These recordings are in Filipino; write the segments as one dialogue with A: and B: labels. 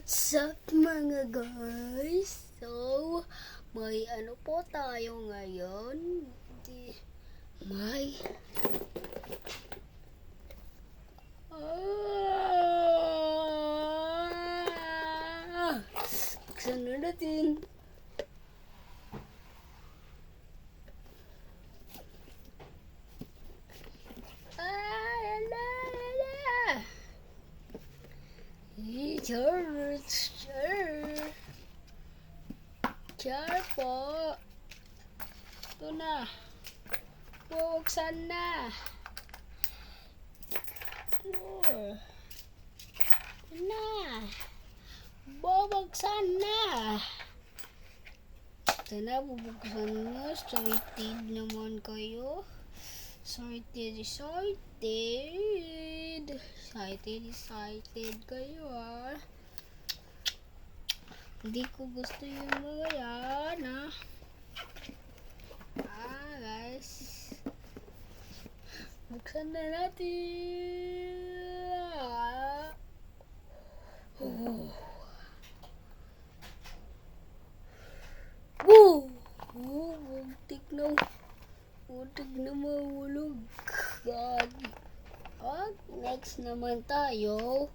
A: What's up mga guys? So, may ano po tayo ngayon? May buksan na natin. Char po. Ito na. Buksan na. Bubuksan na. Ito na, bubuksan na. Excited naman kayo. Excited kayo ah. Hindi ko gusto yung mga yan ah. Guys. Buksan na natin. Muntik na mahulog. God. Next naman tayo.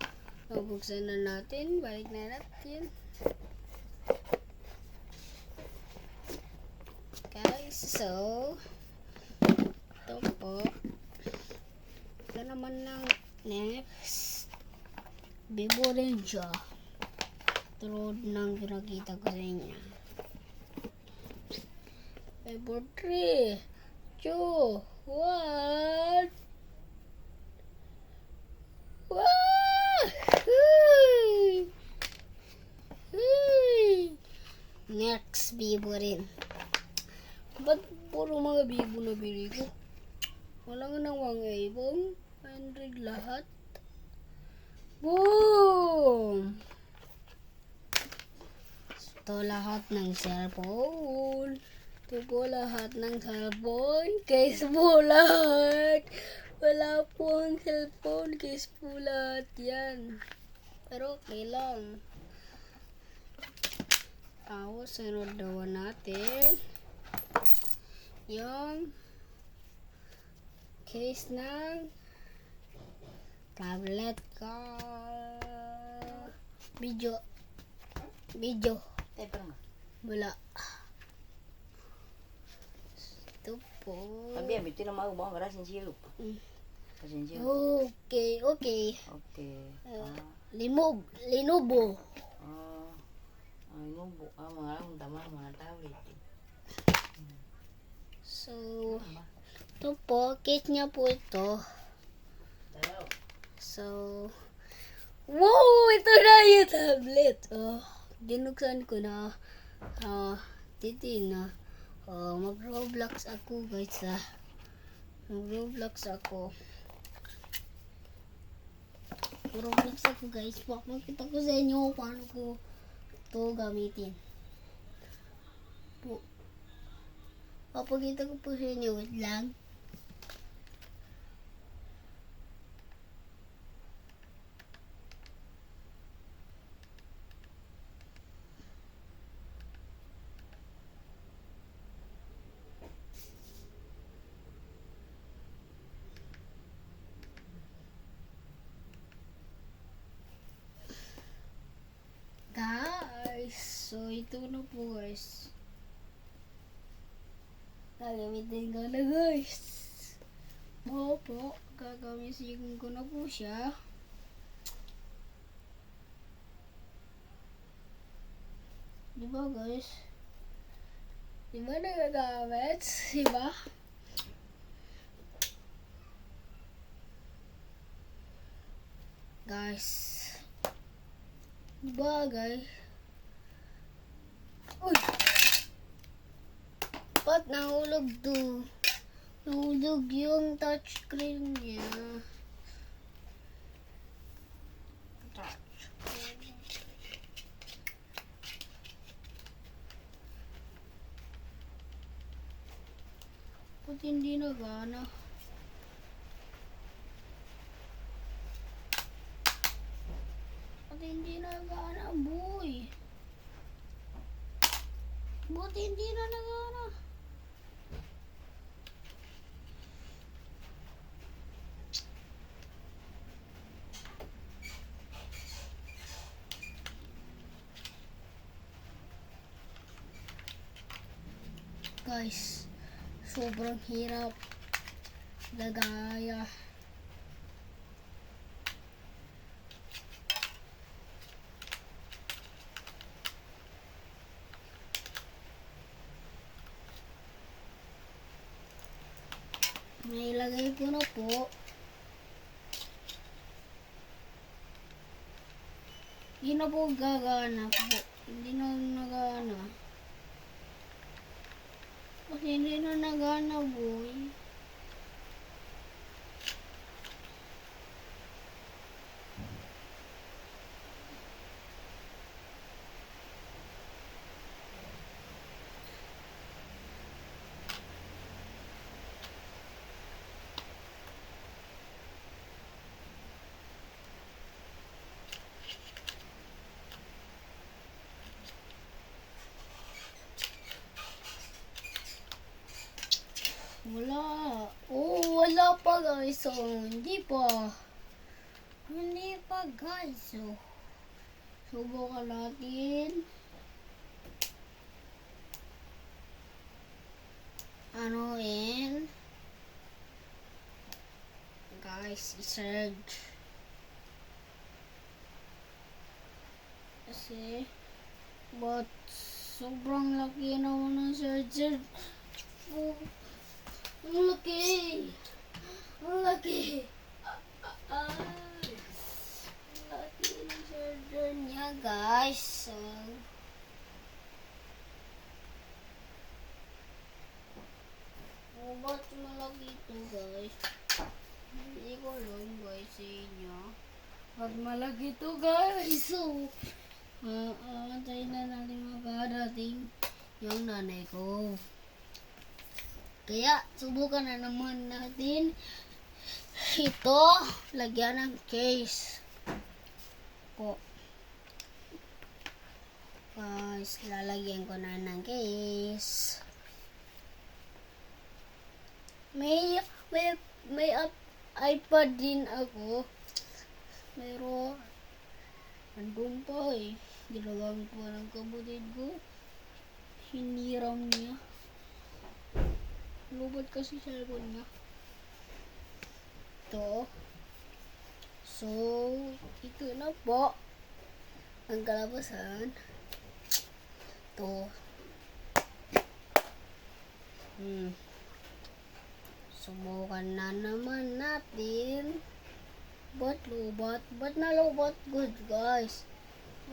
A: Buksan na natin. Balik na natin. Guys, so ito po. Ito naman ng next. Bibo rin siya. Tulad ng pinakita ko sa inyo. Bibo 3, 2, 1. Next, bibo rin. Ba't puro mga bibo na bili ko? Wala nga nang ibong. 100 lahat. Boom! Ito lahat ng cellphone. Ito po lahat ng cellphone. Case po lahat. Wala po ang cellphone. Case po lahat yan. Pero okay lang. Tapos, sunod dawan natin yung case ng tablet ka. Video. Wala. Ito po. Okay. Lenovo. So, ito po, case niya po ito. So, wow! Ito na yung tablet. Dinuksan ko na. Mag-Roblox ako guys Mag-Roblox ako guys. Makikita ko sa inyo paano ko ito gamitin. Papakita ko po sa inyo. Wait lang. Guys, so ito na po guys. Gagamitin ko na guys. Gagamitin ko na po siya. Diba guys? Diba nagagamit? Diba? Guys. Diba guys? Uy! Ba't nahulog to? Nahulog yung touchscreen niya. Ba't hindi nagana? Ba't hindi nagana? Buti hindi na nagana. Guys, sobrang hirap. Lagaya. Nailagay ko na po. Hindi na po gagana po. Hindi na nagana. Kasi hindi na nagana, boy. Wala. Oh, wala pa guys. So, hindi pa. Hindi pa guys. So, subukan natin. Anuin. Guys, i-search. Kasi, but, sobrang laki naman ng searcher. Oh, ang laki. Ang laki. Ang laki ng searcher niya, guys. So, ba't malaki ito, guys? Hindi ko alam, guys, sa inyo. Ba't malaki ito, guys? So, antayin na natin magkadating yung nanay ko. Kaya, subukan na naman natin ito, lagyan ng case. Po. Guys, lalagyan ko na ng case. May iPad din ako. Pero, andun pa eh. Ginagamit ko ng kapatid ko. Hiniram niya. Lubot kasi cellphone niya. Ito. So, ito na po ang kalabasan. Ito. Subukan na naman natin. Ba't lubat? Ba't na lubat? Good guys.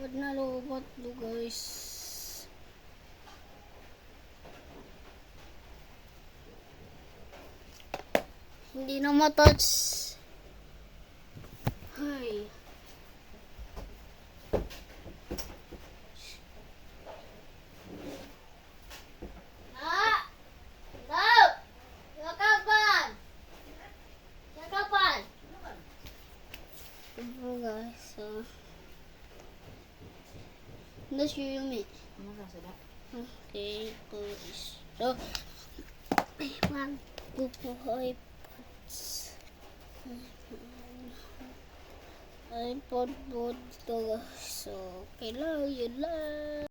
A: Ba't na lubat to guys? Hindi na matouch. Hay. Guys, so that's you me. Okay, please. So, iPod po ito. So, kailangan yun lang.